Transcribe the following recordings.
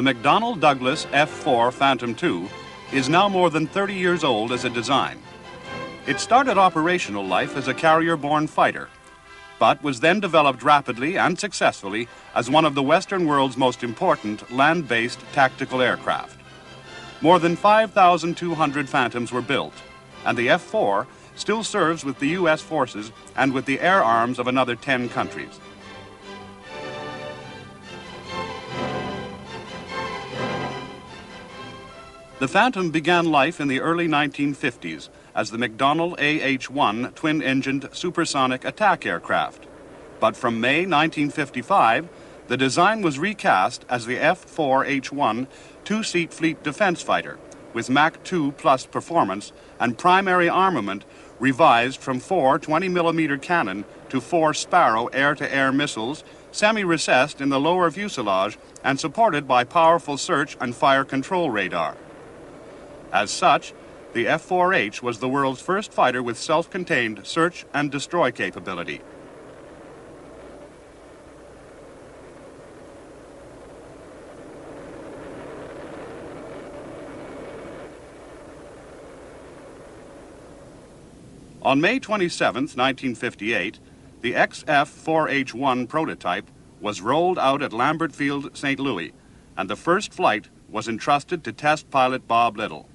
The McDonnell Douglas F-4 Phantom II is now more than 30 years old as a design. It started operational life as a carrier-borne fighter, but was then developed rapidly and successfully as one of the Western world's most important land-based tactical aircraft. More than 5,200 Phantoms were built, and the F-4 still serves with the U.S. forces and with the air arms of another 10 countries. The Phantom began life in the early 1950s as the Mcdonnell AH-1 twin-engined supersonic attack aircraft. But from May 1955, the design was recast as the F-4H-1 two-seat fleet defense fighter with Mach 2 plus performance and primary armament revised from 4 20mm cannon to 4 Sparrow air-to-air missiles, semi-recessed in the lower fuselage and supported by powerful search and fire control radar. As such, the F-4H was the world's first fighter with self-contained search and destroy capability. On May 27, 1958, the XF-4H-1 prototype was rolled out at Lambert Field, St. Louis, and the first flight was entrusted to test pilot Bob Little.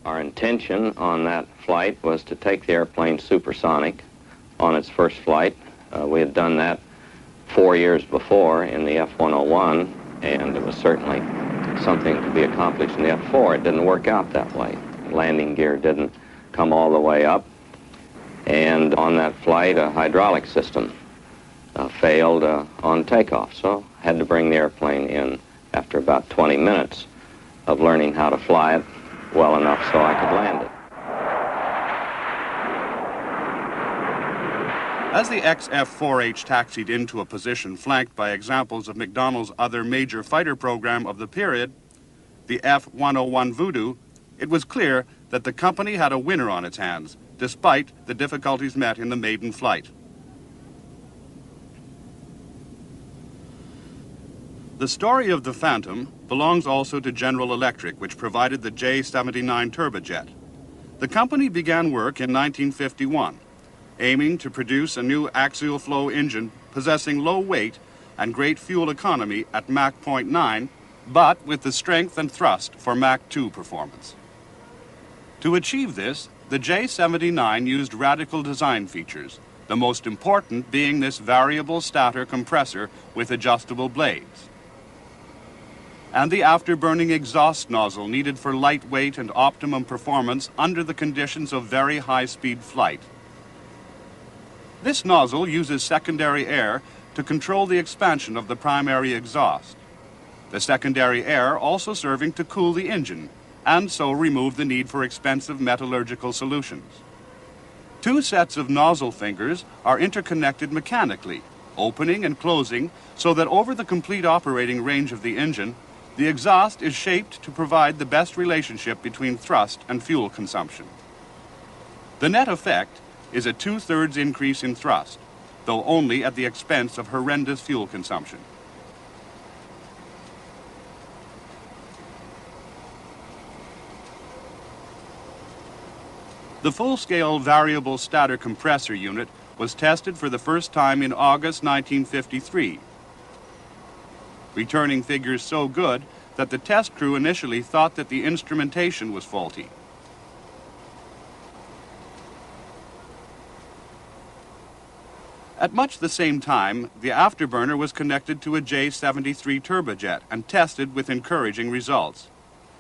Our intention on that flight was to take the airplane supersonic on its first flight. We had done that 4 years before in the F-101, and it was certainly something to be accomplished in the F-4. It didn't work out that way. Landing gear didn't come all the way up, and on that flight a hydraulic system failed on takeoff, so had to bring the airplane in after about 20 minutes of learning how to fly it well enough so I could land it. As the XF-4H taxied into a position flanked by examples of McDonnell's other major fighter program of the period, the F-101 Voodoo, it was clear that the company had a winner on its hands, despite the difficulties met in the maiden flight. The story of the Phantom belongs also to General Electric, which provided the J-79 turbojet. The company began work in 1951, aiming to produce a new axial flow engine possessing low weight and great fuel economy at Mach 0.9, but with the strength and thrust for Mach 2 performance. To achieve this, the J-79 used radical design features, the most important being this variable stator compressor with adjustable blades, and the afterburning exhaust nozzle needed for lightweight and optimum performance under the conditions of very high-speed flight. This nozzle uses secondary air to control the expansion of the primary exhaust, the secondary air also serving to cool the engine, and so remove the need for expensive metallurgical solutions. 2 sets of nozzle fingers are interconnected mechanically, opening and closing so that over the complete operating range of the engine, the exhaust is shaped to provide the best relationship between thrust and fuel consumption. The net effect is a 2/3 increase in thrust, though only at the expense of horrendous fuel consumption. The full-scale variable stator compressor unit was tested for the first time in August 1953, returning figures so good that the test crew initially thought that the instrumentation was faulty. At much the same time, the afterburner was connected to a J-73 turbojet and tested with encouraging results.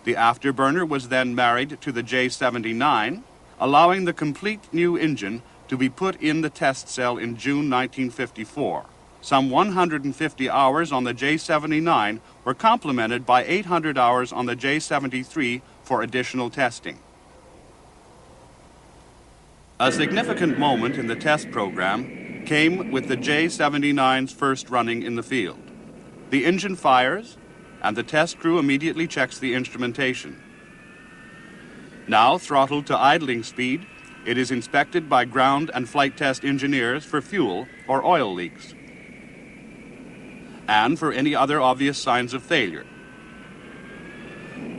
The afterburner was then married to the J-79, allowing the complete new engine to be put in the test cell in June 1954. Some 150 hours on the J-79 were complemented by 800 hours on the J-73 for additional testing. A significant moment in the test program came with the J-79's first running in the field. The engine fires, and the test crew immediately checks the instrumentation. Now throttled to idling speed, it is inspected by ground and flight test engineers for fuel or oil leaks, and for any other obvious signs of failure.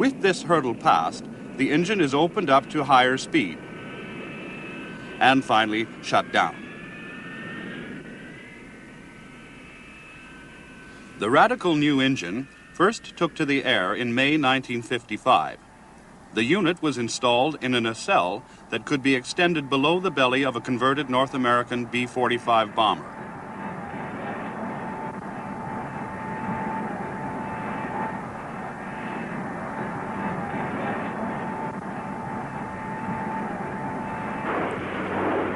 With this hurdle passed, the engine is opened up to higher speed and finally shut down. The radical new engine first took to the air in May 1955. The unit was installed in a nacelle that could be extended below the belly of a converted North American B-45 bomber.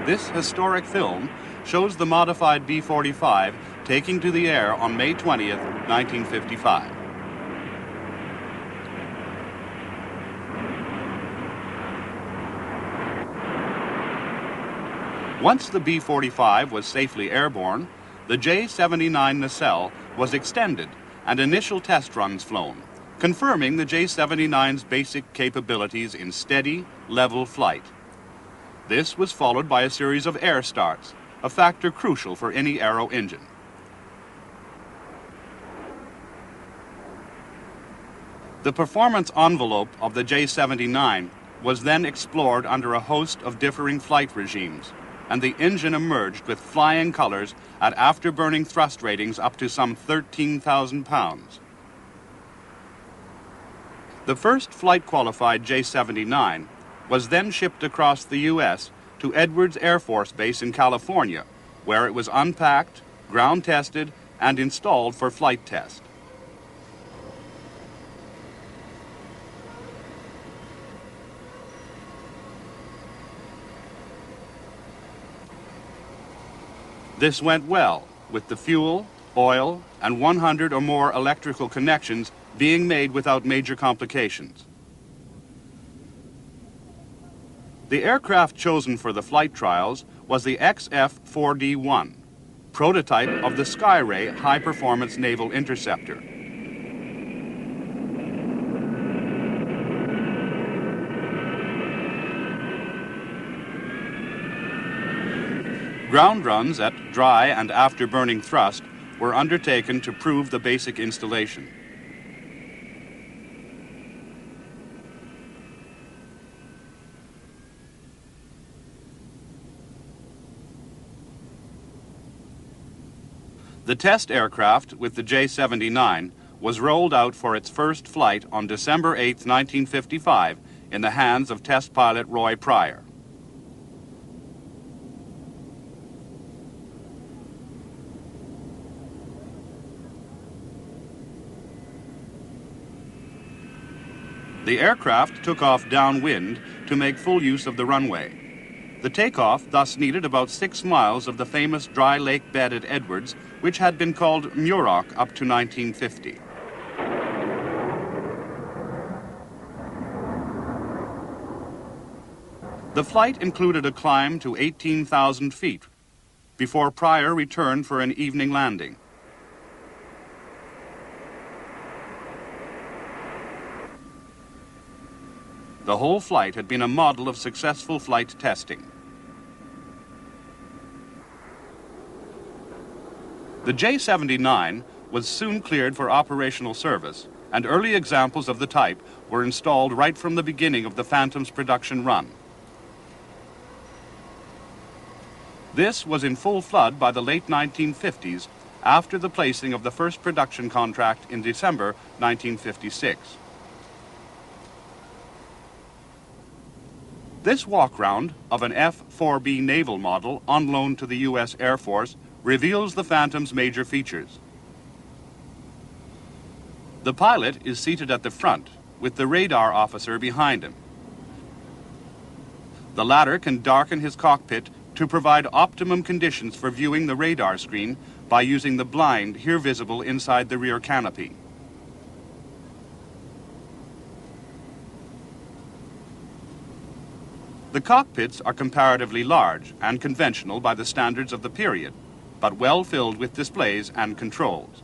This historic film shows the modified B-45 taking to the air on May 20th, 1955. Once the B-45 was safely airborne, the J-79 nacelle was extended and initial test runs flown, confirming the J-79's basic capabilities in steady, level flight. This was followed by a series of air starts, a factor crucial for any aero engine. The performance envelope of the J-79 was then explored under a host of differing flight regimes, and the engine emerged with flying colors at afterburning thrust ratings up to some 13,000 pounds. The first flight-qualified J-79 was then shipped across the U.S. to Edwards Air Force Base in California, where it was unpacked, ground-tested, and installed for flight test. This went well, with the fuel, oil, and 100 or more electrical connections being made without major complications. The aircraft chosen for the flight trials was the XF-4D-1, prototype of the Skyray high-performance naval interceptor. Ground runs at dry and afterburning thrust were undertaken to prove the basic installation. The test aircraft with the J-79 was rolled out for its first flight on December 8, 1955, in the hands of test pilot Roy Pryor. The aircraft took off downwind to make full use of the runway. The takeoff thus needed about 6 miles of the famous dry lake bed at Edwards, which had been called Muroc up to 1950. The flight included a climb to 18,000 feet before Pryor returned for an evening landing. The whole flight had been a model of successful flight testing. The J-79 was soon cleared for operational service, and early examples of the type were installed right from the beginning of the Phantom's production run. This was in full flood by the late 1950s, after the placing of the first production contract in December 1956. This walk-round of an F-4B naval model on loan to the U.S. Air Force reveals the Phantom's major features. The pilot is seated at the front, with the radar officer behind him. The latter can darken his cockpit to provide optimum conditions for viewing the radar screen by using the blind here visible inside the rear canopy. The cockpits are comparatively large and conventional by the standards of the period, but well filled with displays and controls.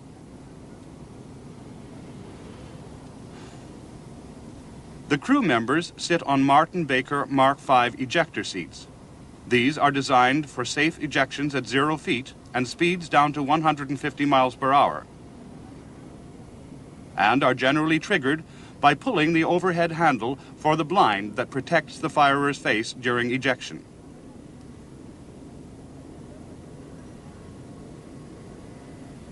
The crew members sit on Martin Baker Mark V ejector seats. These are designed for safe ejections at 0 feet and speeds down to 150 miles per hour, and are generally triggered by pulling the overhead handle for the blind that protects the firer's face during ejection.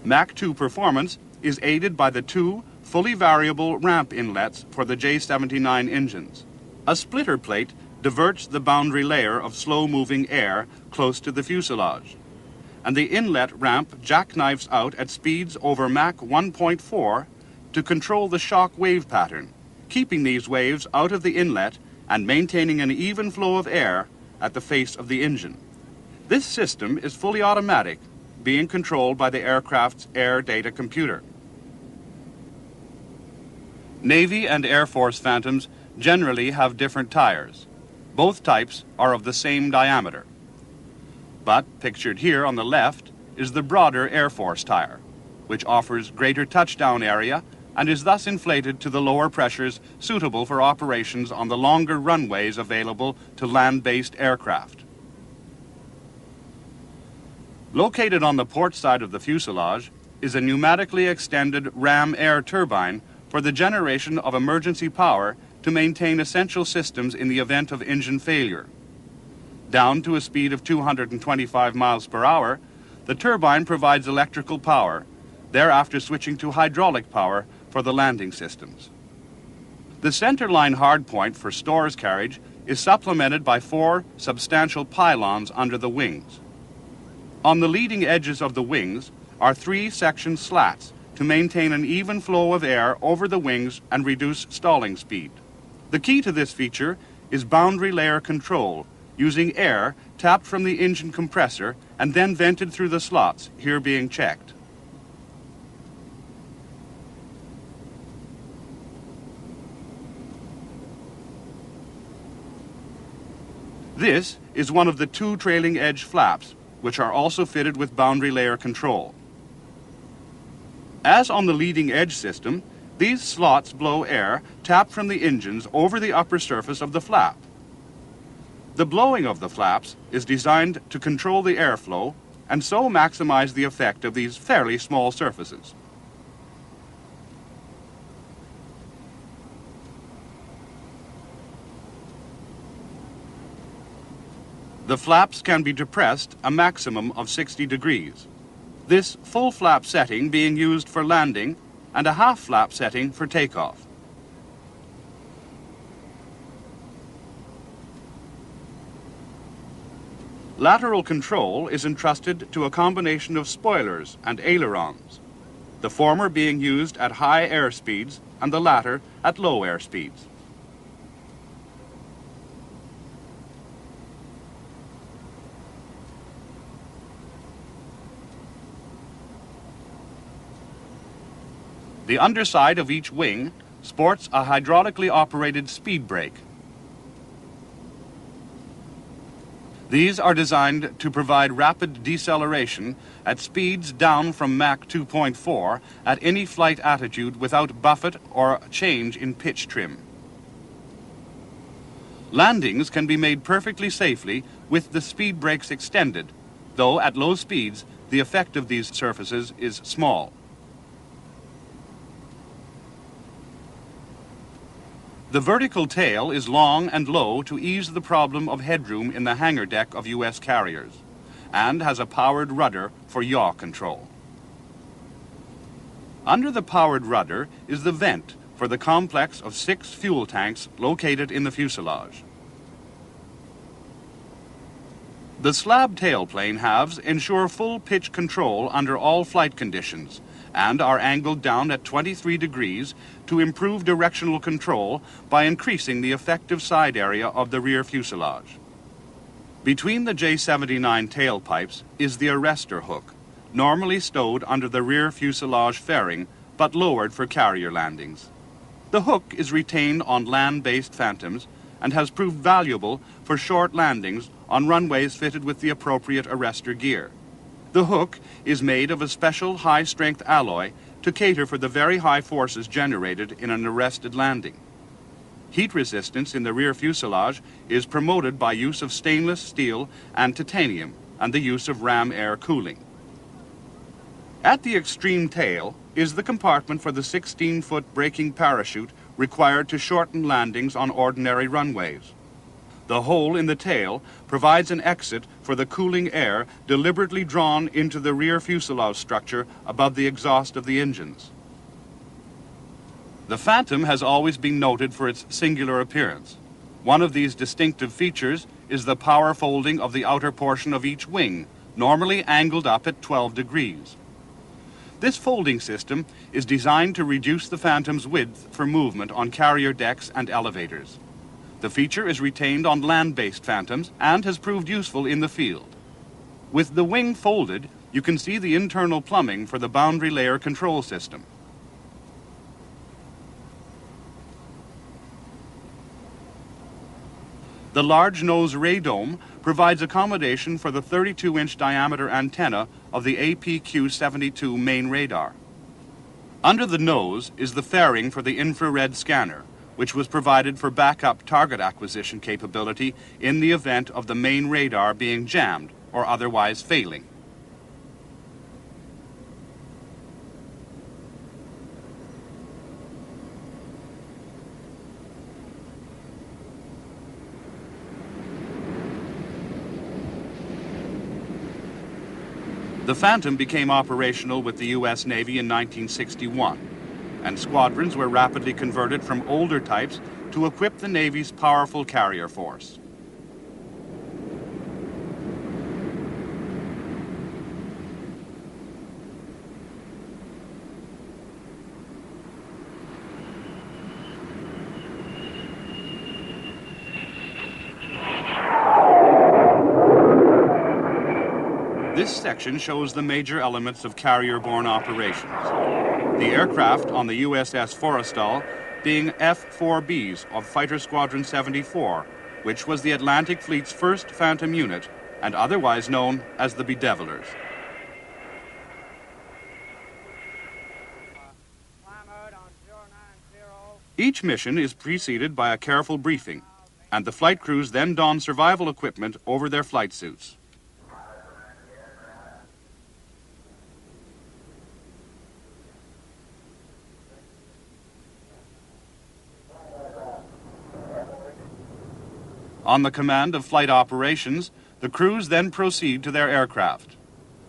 Mach 2 performance is aided by the two fully variable ramp inlets for the J79 engines. A splitter plate diverts the boundary layer of slow-moving air close to the fuselage, and the inlet ramp jackknifes out at speeds over Mach 1.4 to control the shock wave pattern, keeping these waves out of the inlet and maintaining an even flow of air at the face of the engine. This system is fully automatic, being controlled by the aircraft's air data computer. Navy and Air Force Phantoms generally have different tires. Both types are of the same diameter. But pictured here on the left is the broader Air Force tire, which offers greater touchdown area and is thus inflated to the lower pressures suitable for operations on the longer runways available to land-based aircraft. Located on the port side of the fuselage is a pneumatically extended ram air turbine for the generation of emergency power to maintain essential systems in the event of engine failure. Down to a speed of 225 miles per hour, the turbine provides electrical power, thereafter switching to hydraulic power for the landing systems. The centerline hardpoint for stores carriage is supplemented by 4 substantial pylons under the wings. On the leading edges of the wings are 3 section slats to maintain an even flow of air over the wings and reduce stalling speed. The key to this feature is boundary layer control, using air tapped from the engine compressor and then vented through the slots, here being checked. This is one of the 2 trailing edge flaps, which are also fitted with boundary layer control. As on the leading edge system, these slots blow air tapped from the engines over the upper surface of the flap. The blowing of the flaps is designed to control the airflow and so maximize the effect of these fairly small surfaces. The flaps can be depressed a maximum of 60 degrees. This full flap setting being used for landing and a half flap setting for takeoff. Lateral control is entrusted to a combination of spoilers and ailerons, the former being used at high air speeds and the latter at low air speeds. The underside of each wing sports a hydraulically operated speed brake. These are designed to provide rapid deceleration at speeds down from Mach 2.4 at any flight attitude without buffet or change in pitch trim. Landings can be made perfectly safely with the speed brakes extended, though at low speeds the effect of these surfaces is small. The vertical tail is long and low to ease the problem of headroom in the hangar deck of U.S. carriers, and has a powered rudder for yaw control. Under the powered rudder is the vent for the complex of 6 fuel tanks located in the fuselage. The slab tailplane halves ensure full pitch control under all flight conditions and are angled down at 23 degrees to improve directional control by increasing the effective side area of the rear fuselage. Between the J79 tailpipes is the arrestor hook, normally stowed under the rear fuselage fairing but lowered for carrier landings. The hook is retained on land-based Phantoms and has proved valuable for short landings on runways fitted with the appropriate arrestor gear. The hook is made of a special high-strength alloy to cater for the very high forces generated in an arrested landing. Heat resistance in the rear fuselage is promoted by use of stainless steel and titanium and the use of ram air cooling. At the extreme tail is the compartment for the 16-foot braking parachute required to shorten landings on ordinary runways. The hole in the tail provides an exit for the cooling air deliberately drawn into the rear fuselage structure above the exhaust of the engines. The Phantom has always been noted for its singular appearance. One of these distinctive features is the power folding of the outer portion of each wing, normally angled up at 12 degrees. This folding system is designed to reduce the Phantom's width for movement on carrier decks and elevators. The feature is retained on land-based Phantoms and has proved useful in the field. With the wing folded, you can see the internal plumbing for the boundary layer control system. The large nose radome provides accommodation for the 32-inch diameter antenna of the APQ-72 main radar. Under the nose is the fairing for the infrared scanner, which was provided for backup target acquisition capability in the event of the main radar being jammed or otherwise failing. The Phantom became operational with the U.S. Navy in 1961, and squadrons were rapidly converted from older types to equip the Navy's powerful carrier force. This section shows the major elements of carrier-borne operations. The aircraft on the USS Forrestal being F-4Bs of Fighter Squadron 74, which was the Atlantic Fleet's first Phantom unit and otherwise known as the Bedevilers. Each mission is preceded by a careful briefing, and the flight crews then don survival equipment over their flight suits. On the command of flight operations, the crews then proceed to their aircraft.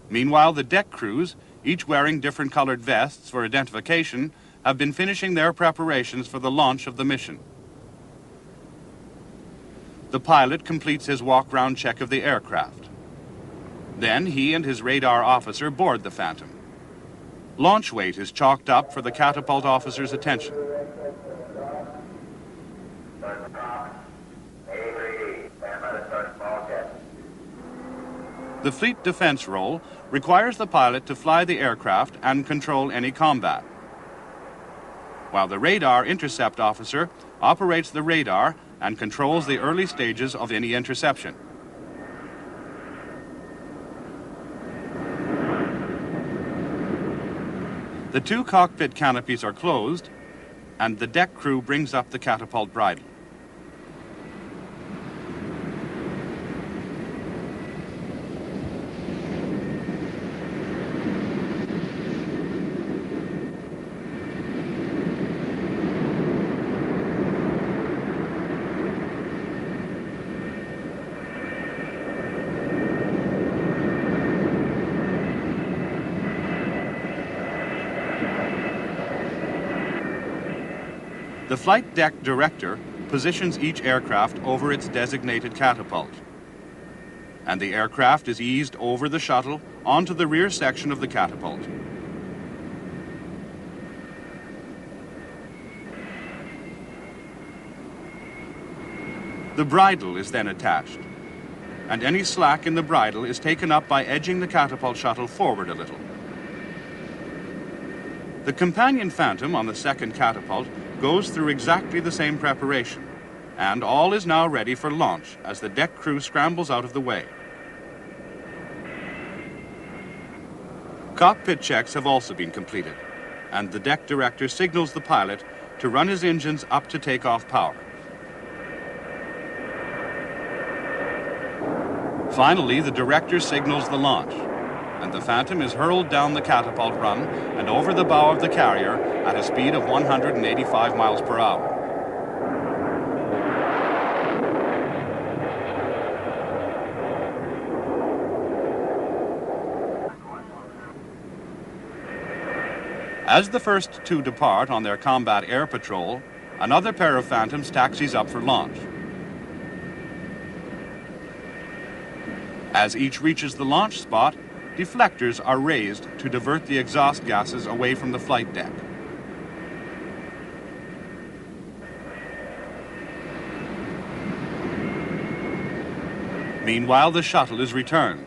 Meanwhile, the deck crews, each wearing different colored vests for identification, have been finishing their preparations for the launch of the mission. The pilot completes his walk-round check of the aircraft. Then he and his radar officer board the Phantom. Launch weight is chalked up for the catapult officer's attention. The fleet defense role requires the pilot to fly the aircraft and control any combat, while the radar intercept officer operates the radar and controls the early stages of any interception. The two cockpit canopies are closed, and the deck crew brings up the catapult bridle. The flight deck director positions each aircraft over its designated catapult, and the aircraft is eased over the shuttle onto the rear section of the catapult. The bridle is then attached, and any slack in the bridle is taken up by edging the catapult shuttle forward a little. The companion Phantom on the second catapult goes through exactly the same preparation, and all is now ready for launch as the deck crew scrambles out of the way. Cockpit checks have also been completed, and the deck director signals the pilot to run his engines up to takeoff power. Finally, the director signals the launch, and the Phantom is hurled down the catapult run and over the bow of the carrier at a speed of 185 miles per hour. As the first two depart on their combat air patrol, another pair of Phantoms taxis up for launch. As each reaches the launch spot, deflectors are raised to divert the exhaust gases away from the flight deck. Meanwhile, the shuttle is returned,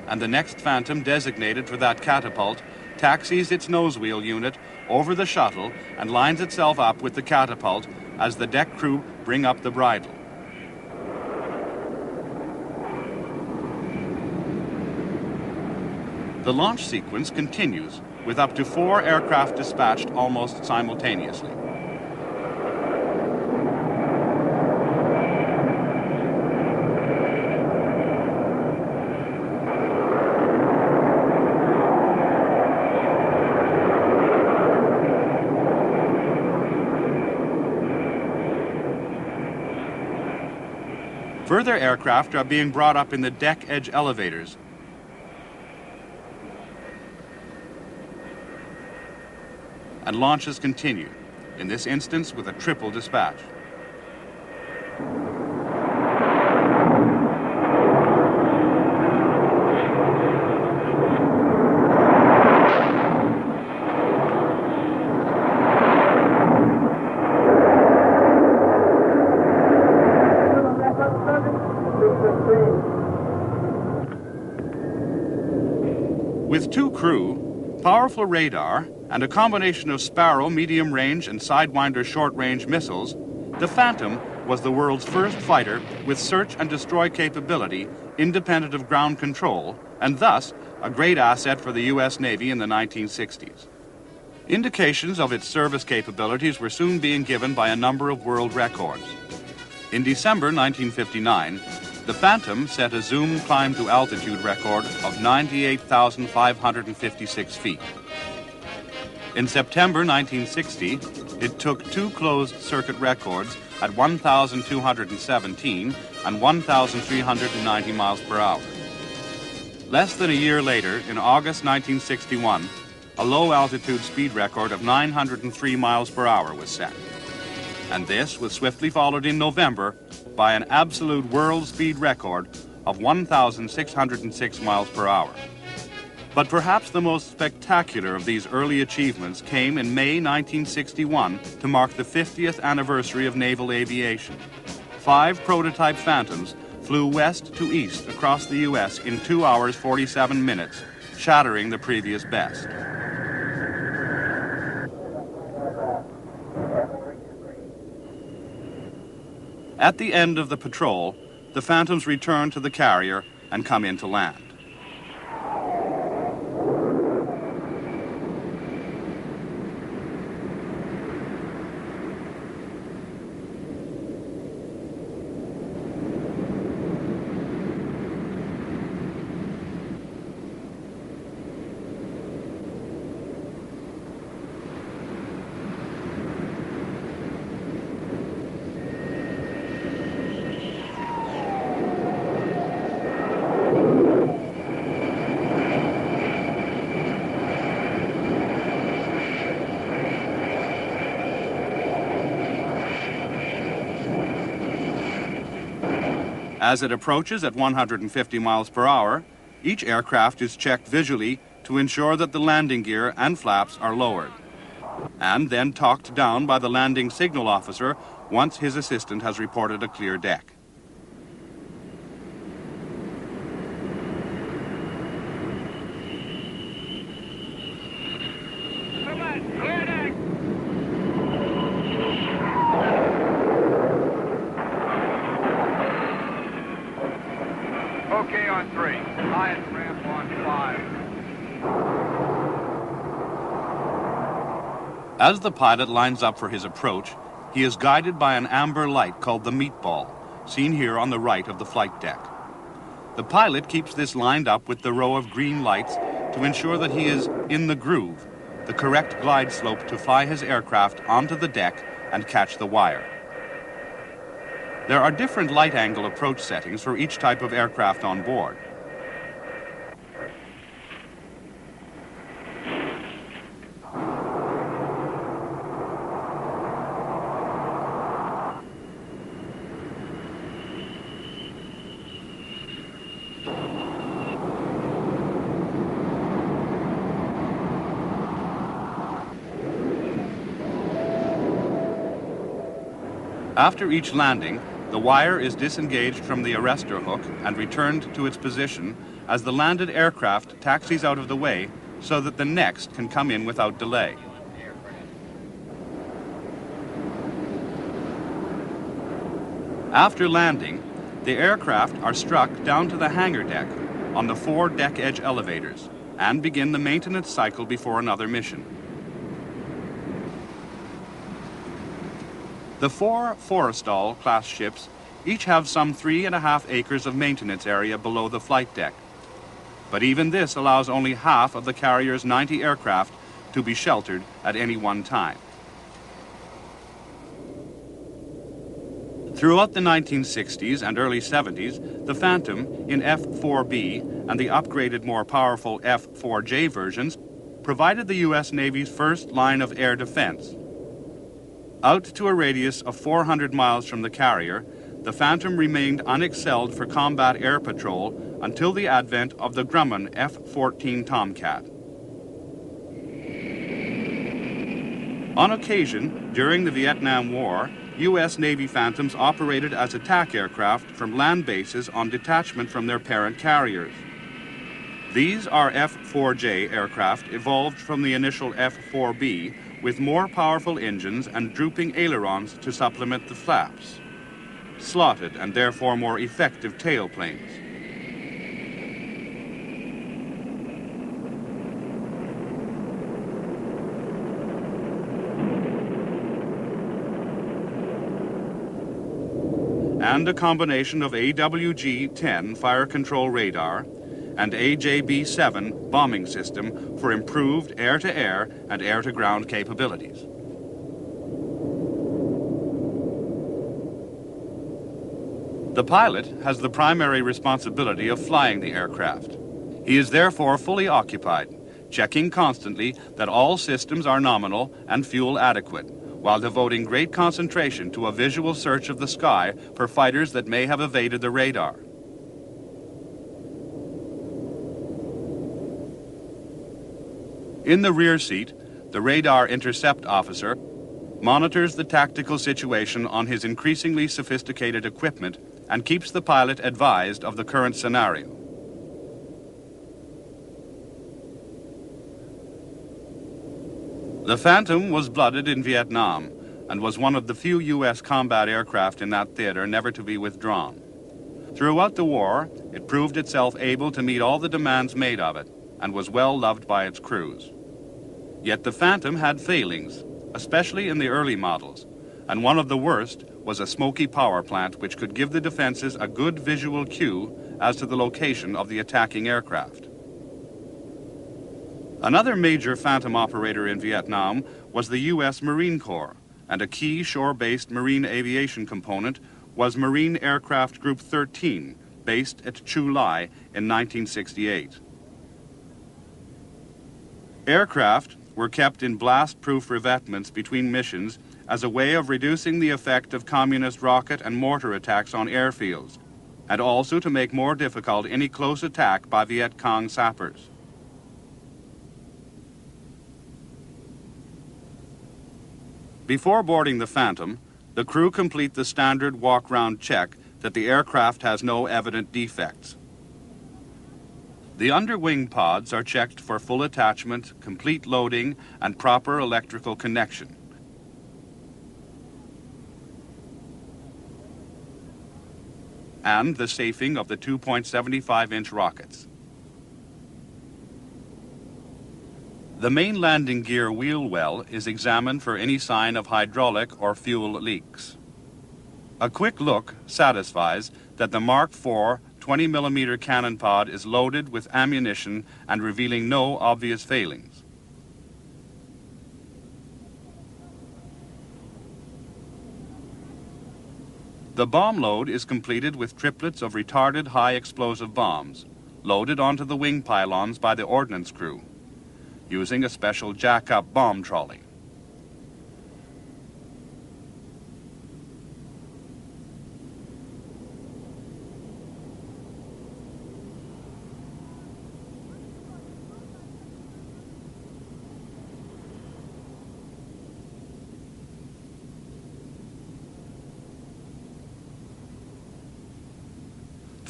and the next Phantom designated for that catapult taxis its nosewheel unit over the shuttle and lines itself up with the catapult as the deck crew bring up the bridle. The launch sequence continues with up to 4 aircraft dispatched almost simultaneously. Further aircraft are being brought up in the deck edge elevators. And launches continue, in this instance with a triple dispatch. With 2 crew, powerful radar, and a combination of Sparrow medium-range and Sidewinder short-range missiles, the Phantom was the world's first fighter with search and destroy capability independent of ground control, and thus a great asset for the U.S. Navy in the 1960s. Indications of its service capabilities were soon being given by a number of world records. In December 1959, the Phantom set a zoom climb to altitude record of 98,556 feet. In September 1960, it took 2 closed circuit records at 1,217 and 1,390 miles per hour. Less than a year later, in August 1961, a low-altitude speed record of 903 miles per hour was set. And this was swiftly followed in November by an absolute world speed record of 1,606 miles per hour. But perhaps the most spectacular of these early achievements came in May 1961 to mark the 50th anniversary of naval aviation. 5 prototype Phantoms flew west to east across the U.S. in 2 hours 47 minutes, shattering the previous best. At the end of the patrol, the Phantoms return to the carrier and come in to land. As it approaches at 150 miles per hour, each aircraft is checked visually to ensure that the landing gear and flaps are lowered, and then talked down by the landing signal officer once his assistant has reported a clear deck. Okay on 3. Highest ramp on 5. As the pilot lines up for his approach, he is guided by an amber light called the meatball, seen here on the right of the flight deck. The pilot keeps this lined up with the row of green lights to ensure that he is in the groove, the correct glide slope to fly his aircraft onto the deck and catch the wire. There are different light angle approach settings for each type of aircraft on board. After each landing, the wire is disengaged from the arrestor hook and returned to its position as the landed aircraft taxis out of the way so that the next can come in without delay. After landing, the aircraft are struck down to the hangar deck on the 4 deck edge elevators and begin the maintenance cycle before another mission. The 4 Forrestal class ships each have some 3.5 acres of maintenance area below the flight deck. But even this allows only half of the carrier's 90 aircraft to be sheltered at any one time. Throughout the 1960s and early 70s, the Phantom in F-4B and the upgraded, more powerful F-4J versions provided the U.S. Navy's first line of air defense. Out to a radius of 400 miles from the carrier, the Phantom remained unexcelled for combat air patrol until the advent of the Grumman F-14 Tomcat. On occasion, during the Vietnam War, U.S. Navy Phantoms operated as attack aircraft from land bases on detachment from their parent carriers. These are F-4J aircraft evolved from the initial F-4B with more powerful engines and drooping ailerons to supplement the flaps, slotted and therefore more effective tailplanes. And a combination of AWG-10 fire control radar and AJB-7 bombing system for improved air-to-air and air-to-ground capabilities. The pilot has the primary responsibility of flying the aircraft. He is therefore fully occupied, checking constantly that all systems are nominal and fuel adequate, while devoting great concentration to a visual search of the sky for fighters that may have evaded the radar. In the rear seat, the radar intercept officer monitors the tactical situation on his increasingly sophisticated equipment and keeps the pilot advised of the current scenario. The Phantom was blooded in Vietnam and was one of the few U.S. combat aircraft in that theater never to be withdrawn. Throughout the war, it proved itself able to meet all the demands made of it and was well loved by its crews. Yet the Phantom had failings, especially in the early models, and one of the worst was a smoky power plant which could give the defenses a good visual cue as to the location of the attacking aircraft. Another major Phantom operator in Vietnam was the U.S. Marine Corps, and a key shore-based marine aviation component was Marine Aircraft Group 13, based at Chu Lai in 1968. Aircraft were kept in blast-proof revetments between missions as a way of reducing the effect of communist rocket and mortar attacks on airfields, and also to make more difficult any close attack by Viet Cong sappers. Before boarding the Phantom, the crew complete the standard walk-round check that the aircraft has no evident defects. The underwing pods are checked for full attachment, complete loading, and proper electrical connection. And the safing of the 2.75-inch rockets. The main landing gear wheel well is examined for any sign of hydraulic or fuel leaks. A quick look satisfies that the Mark IV 20mm cannon pod is loaded with ammunition and revealing no obvious failings. The bomb load is completed with triplets of retarded high explosive bombs, loaded onto the wing pylons by the ordnance crew, using a special jack-up bomb trolley.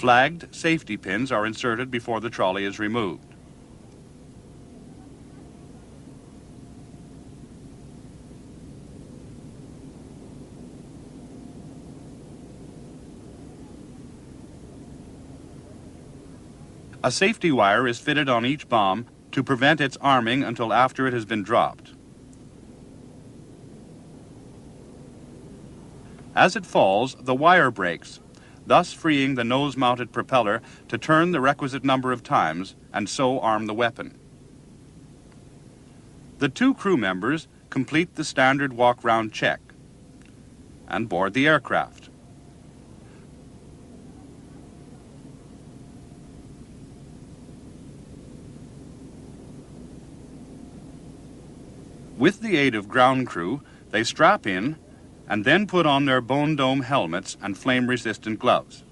Flagged safety pins are inserted before the trolley is removed. A safety wire is fitted on each bomb to prevent its arming until after it has been dropped. As it falls, the wire breaks, thus freeing the nose-mounted propeller to turn the requisite number of times and so arm the weapon. The two crew members complete the standard walk-round check and board the aircraft. With the aid of ground crew, they strap in and then put on their bone dome helmets and flame-resistant gloves.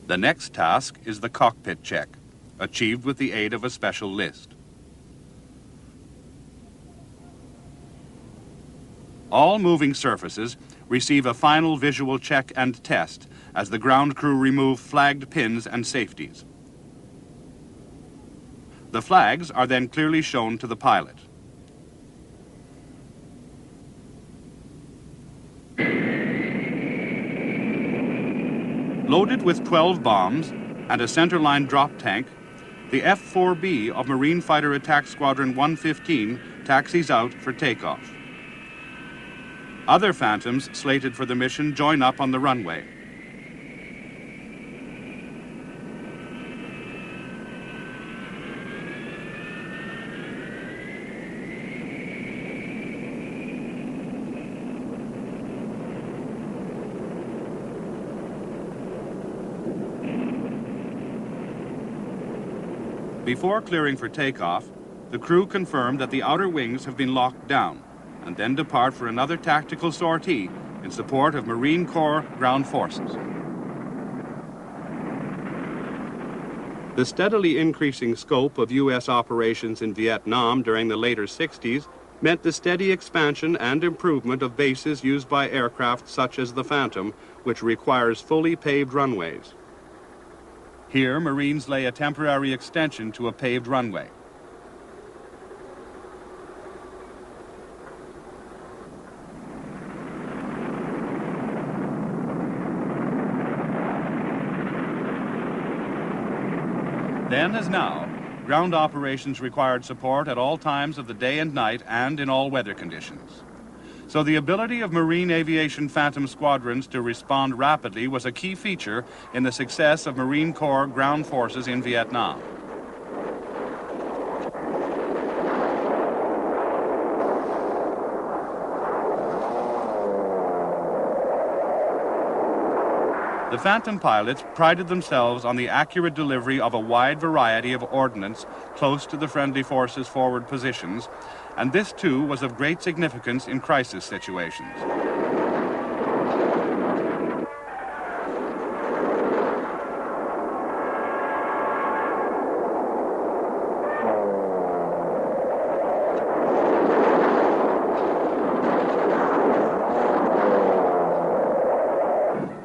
The next task is the cockpit check, achieved with the aid of a special list. All moving surfaces receive a final visual check and test as the ground crew remove flagged pins and safeties. The flags are then clearly shown to the pilot. Loaded with 12 bombs and a centerline drop tank, the F-4B of Marine Fighter Attack Squadron 115 taxis out for takeoff. Other Phantoms slated for the mission join up on the runway. Before clearing for takeoff, the crew confirmed that the outer wings have been locked down and then depart for another tactical sortie in support of Marine Corps ground forces. The steadily increasing scope of U.S. operations in Vietnam during the later 60s meant the steady expansion and improvement of bases used by aircraft such as the Phantom, which requires fully paved runways. Here, Marines lay a temporary extension to a paved runway. Then, as now, ground operations required support at all times of the day and night and in all weather conditions. So the ability of Marine Aviation Phantom squadrons to respond rapidly was a key feature in the success of Marine Corps ground forces in Vietnam. The Phantom pilots prided themselves on the accurate delivery of a wide variety of ordnance close to the friendly forces' forward positions, and this too was of great significance in crisis situations.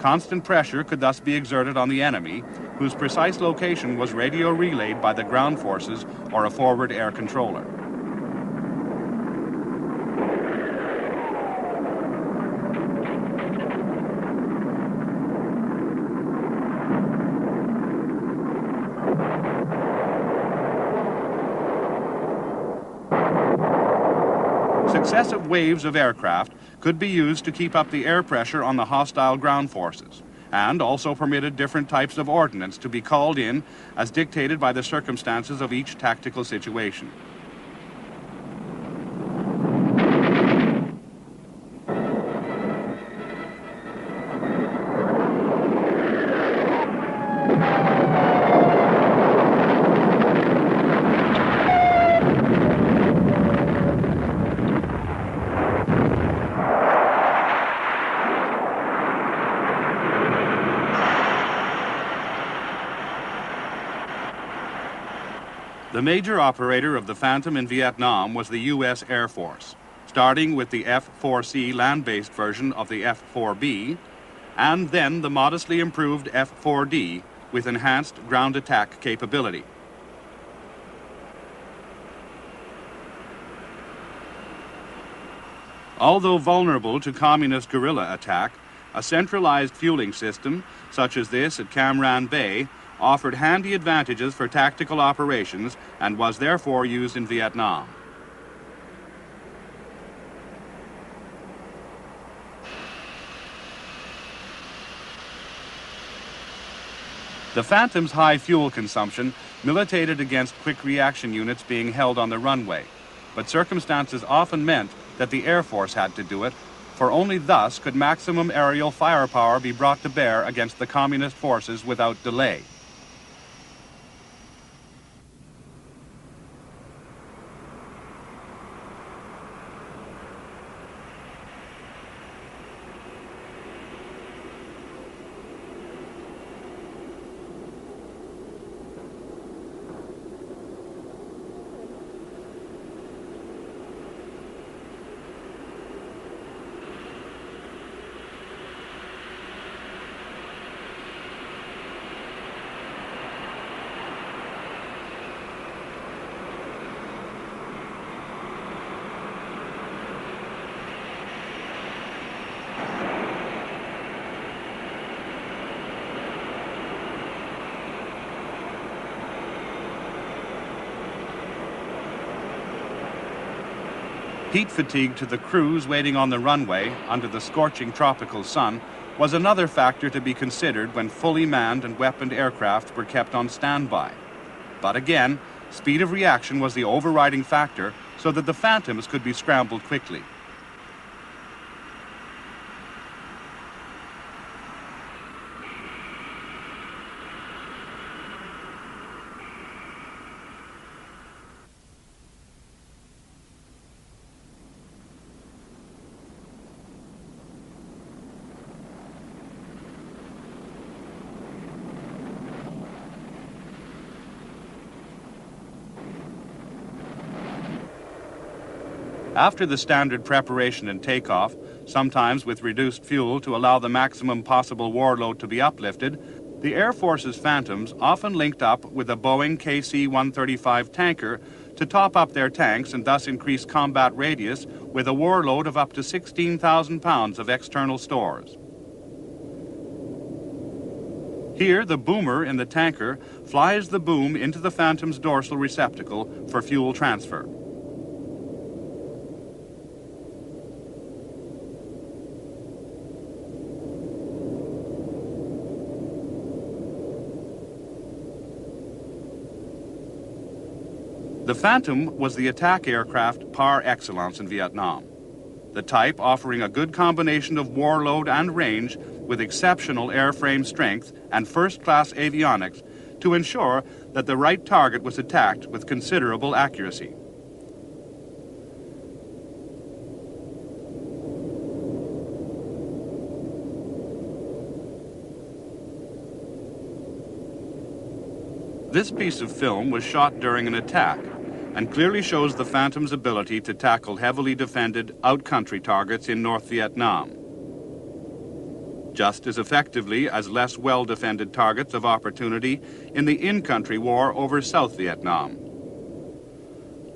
Constant pressure could thus be exerted on the enemy, whose precise location was radio relayed by the ground forces or a forward air controller. Successive waves of aircraft could be used to keep up the air pressure on the hostile ground forces, and also permitted different types of ordnance to be called in as dictated by the circumstances of each tactical situation. The major operator of the Phantom in Vietnam was the U.S. Air Force, starting with the F-4C land-based version of the F-4B, and then the modestly improved F-4D with enhanced ground attack capability. Although vulnerable to communist guerrilla attack, a centralized fueling system, such as this at Cam Ranh Bay, offered handy advantages for tactical operations and was therefore used in Vietnam. The Phantom's high fuel consumption militated against quick reaction units being held on the runway, but circumstances often meant that the Air Force had to do it, for only thus could maximum aerial firepower be brought to bear against the communist forces without delay. Heat fatigue to the crews waiting on the runway under the scorching tropical sun was another factor to be considered when fully manned and weaponed aircraft were kept on standby. But again, speed of reaction was the overriding factor so that the Phantoms could be scrambled quickly. After the standard preparation and takeoff, sometimes with reduced fuel to allow the maximum possible warload to be uplifted, the Air Force's Phantoms often linked up with a Boeing KC-135 tanker to top up their tanks and thus increase combat radius with a warload of up to 16,000 pounds of external stores. Here, the boomer in the tanker flies the boom into the Phantom's dorsal receptacle for fuel transfer. The Phantom was the attack aircraft par excellence in Vietnam, the type offering a good combination of warload and range with exceptional airframe strength and first-class avionics to ensure that the right target was attacked with considerable accuracy. This piece of film was shot during an attack and clearly shows the Phantom's ability to tackle heavily defended out-country targets in North Vietnam, just as effectively as less well-defended targets of opportunity in the in-country war over South Vietnam.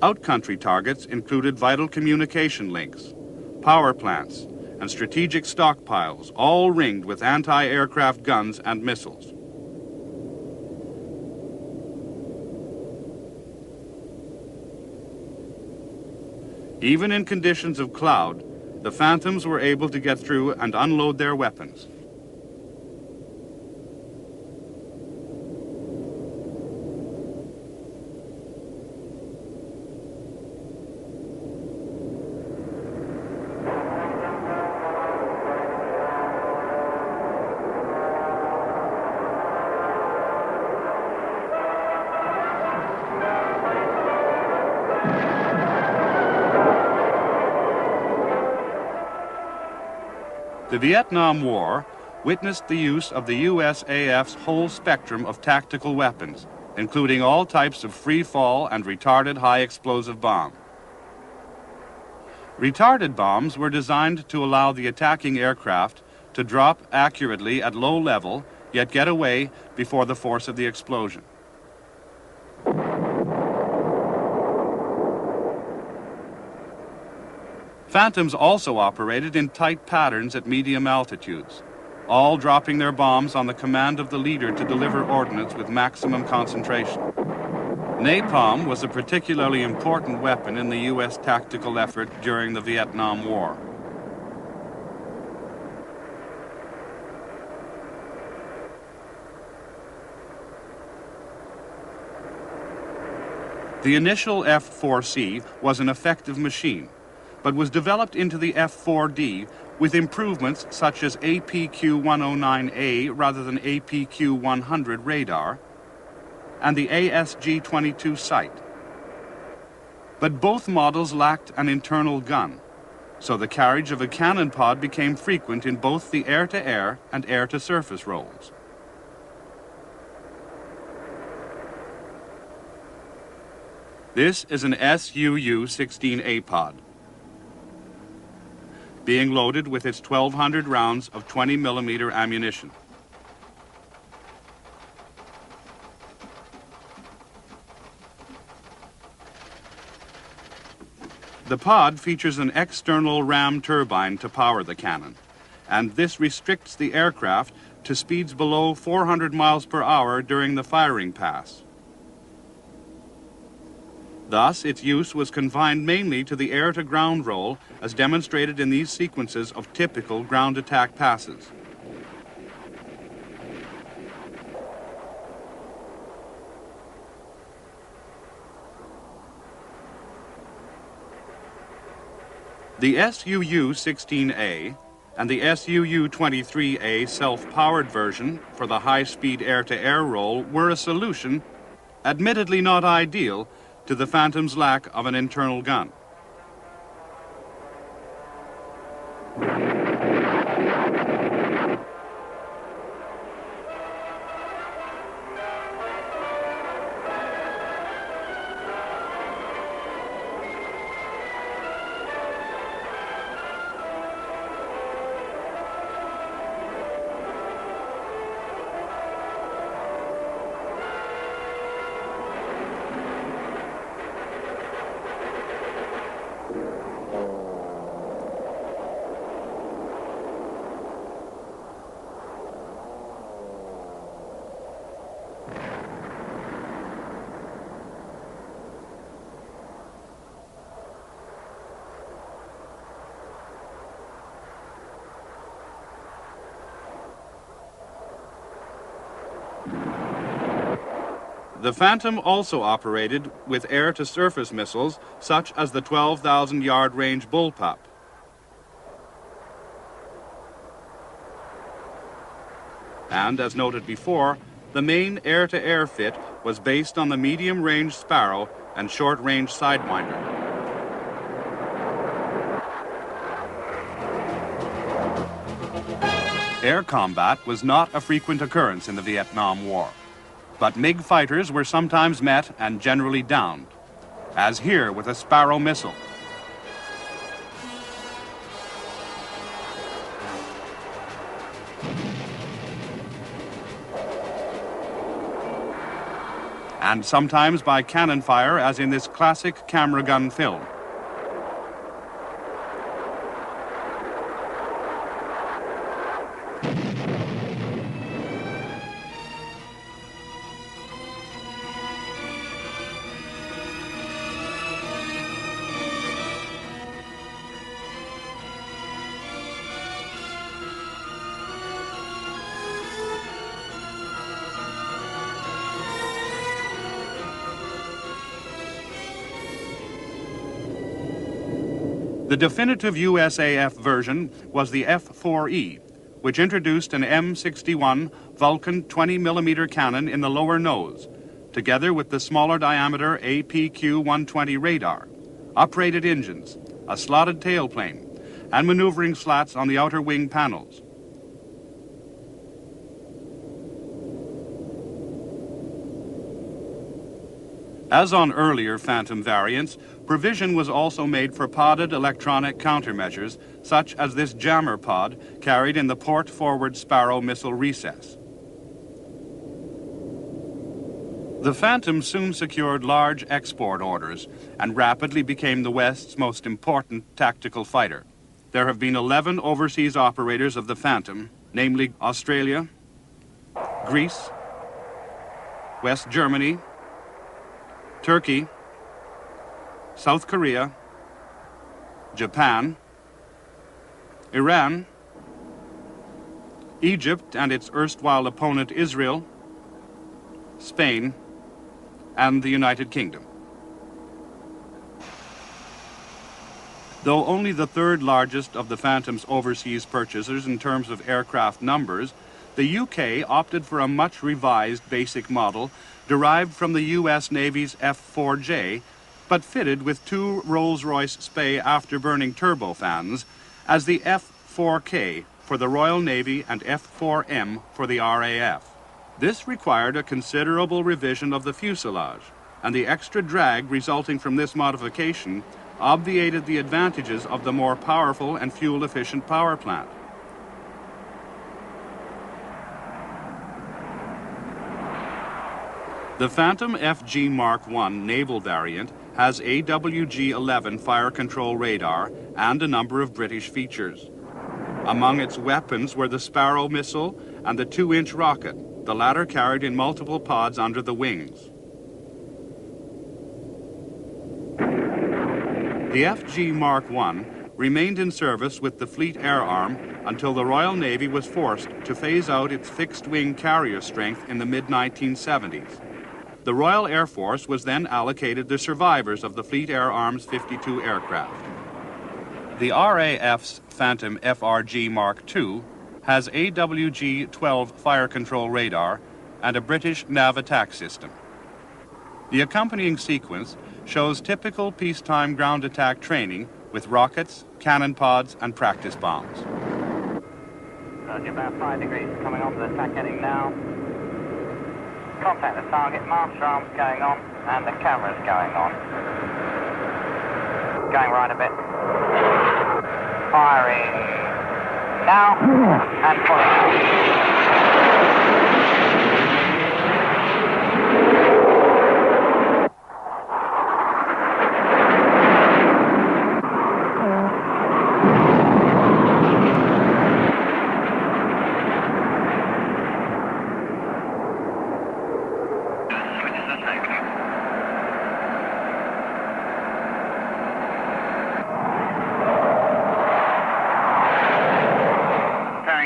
Out-country targets included vital communication links, power plants, and strategic stockpiles, all ringed with anti-aircraft guns and missiles. Even in conditions of cloud, the Phantoms were able to get through and unload their weapons. The Vietnam War witnessed the use of the USAF's whole spectrum of tactical weapons, including all types of free-fall and retarded high-explosive bomb. Retarded bombs were designed to allow the attacking aircraft to drop accurately at low level, yet get away before the force of the explosion. Phantoms also operated in tight patterns at medium altitudes, all dropping their bombs on the command of the leader to deliver ordnance with maximum concentration. Napalm was a particularly important weapon in the U.S. tactical effort during the Vietnam War. The initial F-4C was an effective machine, but was developed into the F-4D with improvements such as APQ-109A rather than APQ-100 radar and the ASG-22 sight. But both models lacked an internal gun, so the carriage of a cannon pod became frequent in both the air-to-air and air-to-surface roles. This is an SUU-16A pod, being loaded with its 1,200 rounds of 20mm ammunition. The pod features an external ram turbine to power the cannon, and this restricts the aircraft to speeds below 400 miles per hour during the firing pass. Thus, its use was confined mainly to the air-to-ground role, as demonstrated in these sequences of typical ground attack passes. The SUU-16A and the SUU-23A self-powered version for the high-speed air-to-air role were a solution, admittedly not ideal, to the Phantom's lack of an internal gun. The Phantom also operated with air-to-surface missiles such as the 12,000-yard range bullpup. And as noted before, the main air-to-air fit was based on the medium-range Sparrow and short-range Sidewinder. Air combat was not a frequent occurrence in the Vietnam War. But MiG fighters were sometimes met and generally downed, as here with a Sparrow missile. And sometimes by cannon fire, as in this classic camera gun film. The definitive USAF version was the F-4E, which introduced an M61 Vulcan 20mm cannon in the lower nose, together with the smaller diameter APQ-120 radar, uprated engines, a slotted tailplane, and maneuvering slats on the outer wing panels. As on earlier Phantom variants, provision was also made for podded electronic countermeasures, such as this jammer pod carried in the port-forward Sparrow missile recess. The Phantom soon secured large export orders and rapidly became the West's most important tactical fighter. There have been 11 overseas operators of the Phantom, namely Australia, Greece, West Germany, Turkey, South Korea, Japan, Iran, Egypt and its erstwhile opponent Israel, Spain, and the United Kingdom. Though only the third largest of the Phantom's overseas purchasers in terms of aircraft numbers, the UK opted for a much revised basic model derived from the US Navy's F-4J, but fitted with two Rolls-Royce Spey afterburning turbofans as the F-4K for the Royal Navy and F-4M for the RAF. This required a considerable revision of the fuselage, and the extra drag resulting from this modification obviated the advantages of the more powerful and fuel-efficient power plant. The Phantom FG Mark I naval variant has AWG-11 fire control radar and a number of British features. Among its weapons were the Sparrow missile and the 2-inch rocket, the latter carried in multiple pods under the wings. The FG Mark I remained in service with the Fleet Air Arm until the Royal Navy was forced to phase out its fixed-wing carrier strength in the mid-1970s. The Royal Air Force was then allocated the survivors of the Fleet Air Arm's 52 aircraft. The RAF's Phantom FRG Mark II has AWG-12 fire control radar and a British nav attack system. The accompanying sequence shows typical peacetime ground attack training with rockets, cannon pods, and practice bombs. About 5 degrees coming on to the attack heading now. Contact the target, master arms going on, and the camera's going on. Going right a bit. Firing now, and pulling out.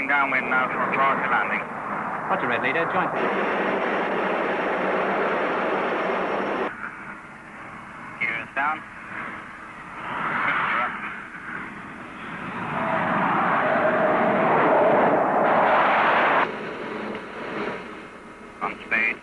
Downwind now for a priority landing. Roger, Red Leader, join. Gears down. On speed.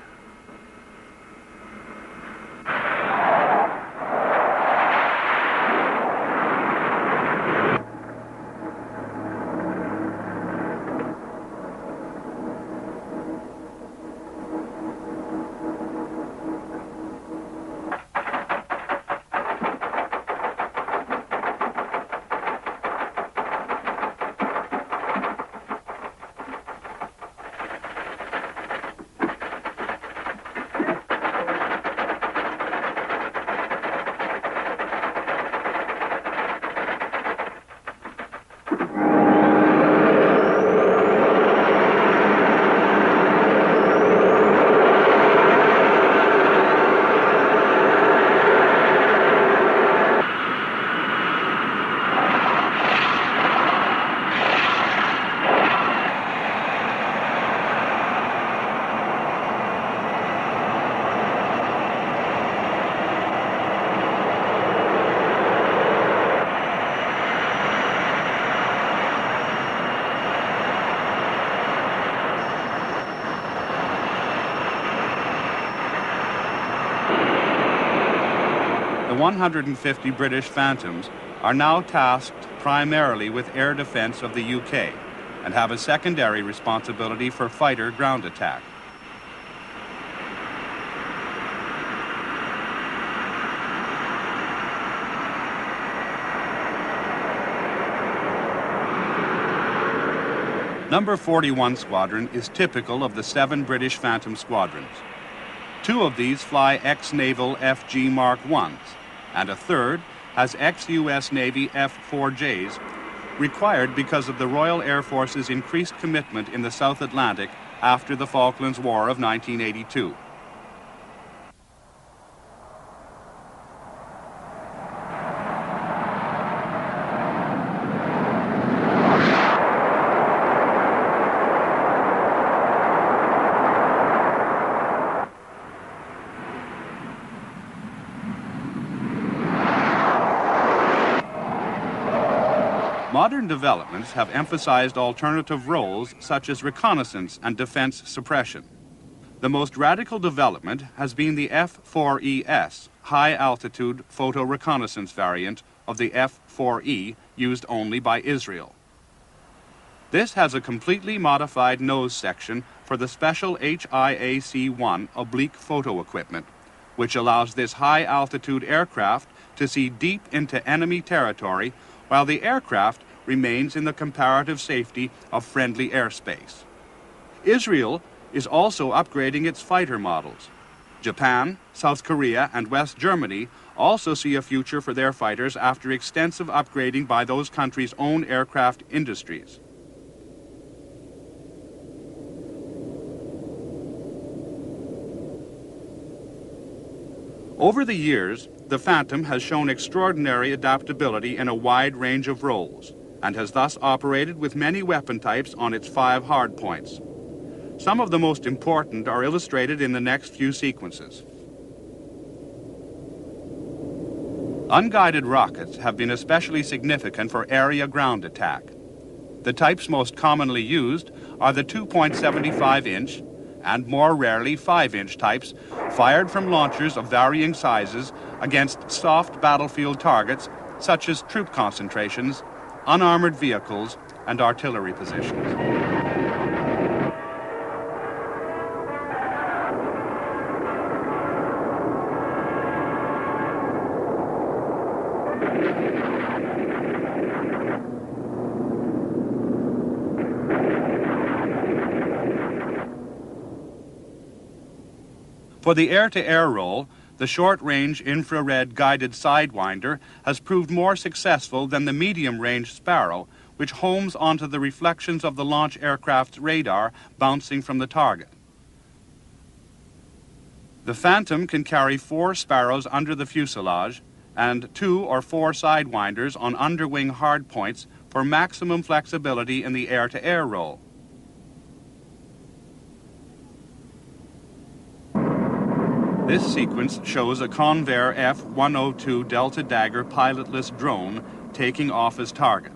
150 British Phantoms are now tasked primarily with air defense of the UK and have a secondary responsibility for fighter ground attack. Number 41 Squadron is typical of the 7 British Phantom squadrons. 2 of these fly ex-naval FG Mark I's, and a third has ex-US Navy F-4Js, required because of the Royal Air Force's increased commitment in the South Atlantic after the Falklands War of 1982. Modern developments have emphasized alternative roles such as reconnaissance and defense suppression. The most radical development has been the F-4ES, high-altitude photo reconnaissance variant of the F-4E used only by Israel. This has a completely modified nose section for the special HIAC-1 oblique photo equipment, which allows this high-altitude aircraft to see deep into enemy territory while the aircraft remains in the comparative safety of friendly airspace. Israel is also upgrading its fighter models. Japan, South Korea, and West Germany also see a future for their fighters after extensive upgrading by those countries' own aircraft industries. Over the years, the Phantom has shown extraordinary adaptability in a wide range of roles, and has thus operated with many weapon types on its 5 hardpoints. Some of the most important are illustrated in the next few sequences. Unguided rockets have been especially significant for area ground attack. The types most commonly used are the 2.75-inch and more rarely 5-inch types fired from launchers of varying sizes against soft battlefield targets such as troop concentrations, unarmored vehicles, and artillery positions. For the air-to-air role, the short-range infrared guided Sidewinder has proved more successful than the medium-range Sparrow, which homes onto the reflections of the launch aircraft's radar bouncing from the target. The Phantom can carry 4 Sparrows under the fuselage and 2 or 4 Sidewinders on underwing hardpoints for maximum flexibility in the air-to-air role. This sequence shows a Convair F-102 Delta Dagger pilotless drone taking off as target.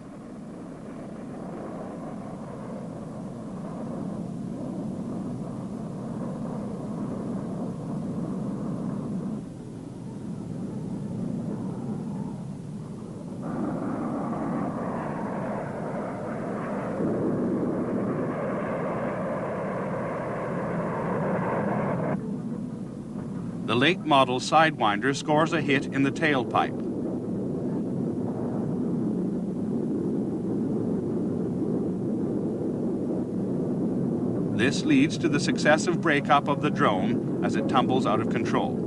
The late model Sidewinder scores a hit in the tailpipe. This leads to the successive breakup of the drone as it tumbles out of control.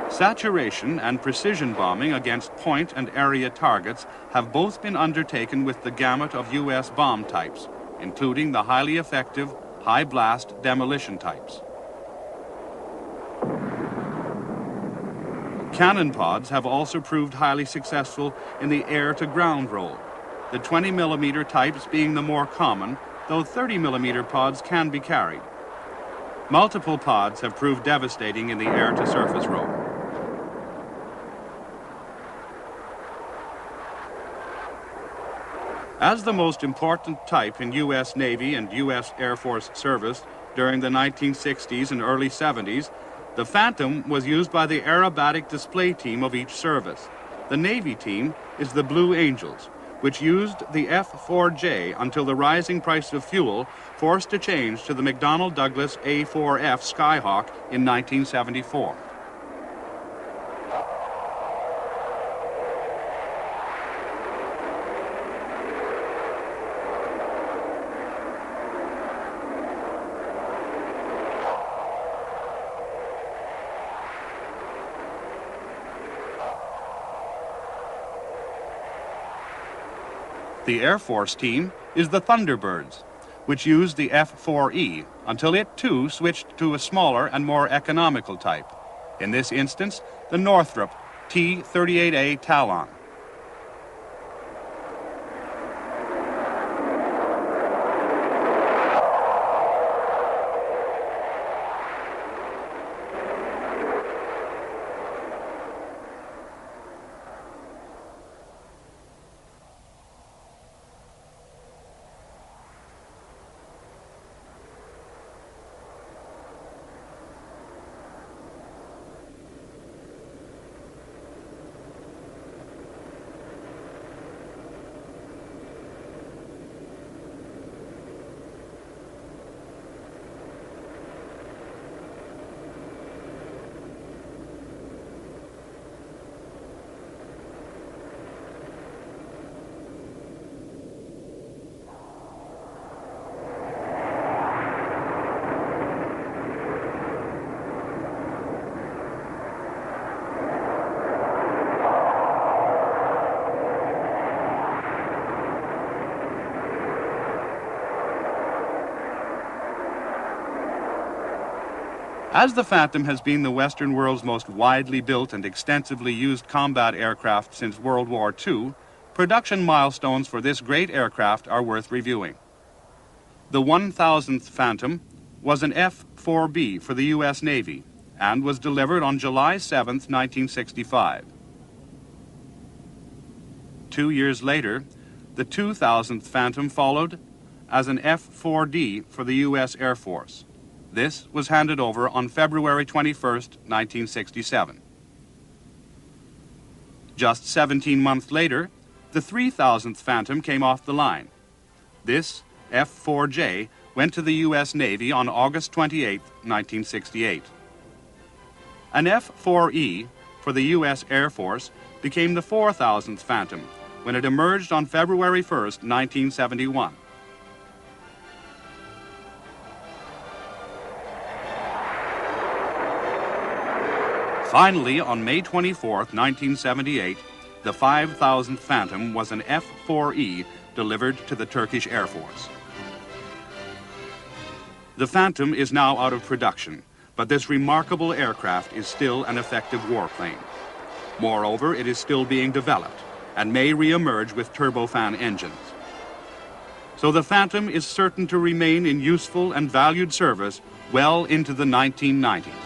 Saturation and precision bombing against point and area targets have both been undertaken with the gamut of U.S. bomb types, including the highly effective high-blast demolition types. Cannon pods have also proved highly successful in the air-to-ground role, the 20mm types being the more common though 30mm pods can be carried. Multiple pods have proved devastating in the air-to-surface row. As the most important type in U.S. Navy and U.S. Air Force service during the 1960s and early 70s, the Phantom was used by the aerobatic display team of each service. The Navy team is the Blue Angels, which used the F-4J until the rising price of fuel forced a change to the McDonnell Douglas A-4F Skyhawk in 1974. The Air Force team is the Thunderbirds, which used the F-4E until it too switched to a smaller and more economical type. In this instance, the Northrop T-38A Talon. As the Phantom has been the Western world's most widely built and extensively used combat aircraft since World War II, production milestones for this great aircraft are worth reviewing. The 1000th Phantom was an F-4B for the U.S. Navy and was delivered on July 7, 1965. 2 years later, the 2000th Phantom followed as an F-4D for the U.S. Air Force. This was handed over on February 21, 1967. Just 17 months later, the 3000th Phantom came off the line. This F-4J went to the U.S. Navy on August 28, 1968. An F-4E for the U.S. Air Force became the 4000th Phantom when it emerged on February 1, 1971. Finally, on May 24, 1978, the 5000th Phantom was an F-4E delivered to the Turkish Air Force. The Phantom is now out of production, but this remarkable aircraft is still an effective warplane. Moreover, it is still being developed and may re-emerge with turbofan engines. So the Phantom is certain to remain in useful and valued service well into the 1990s.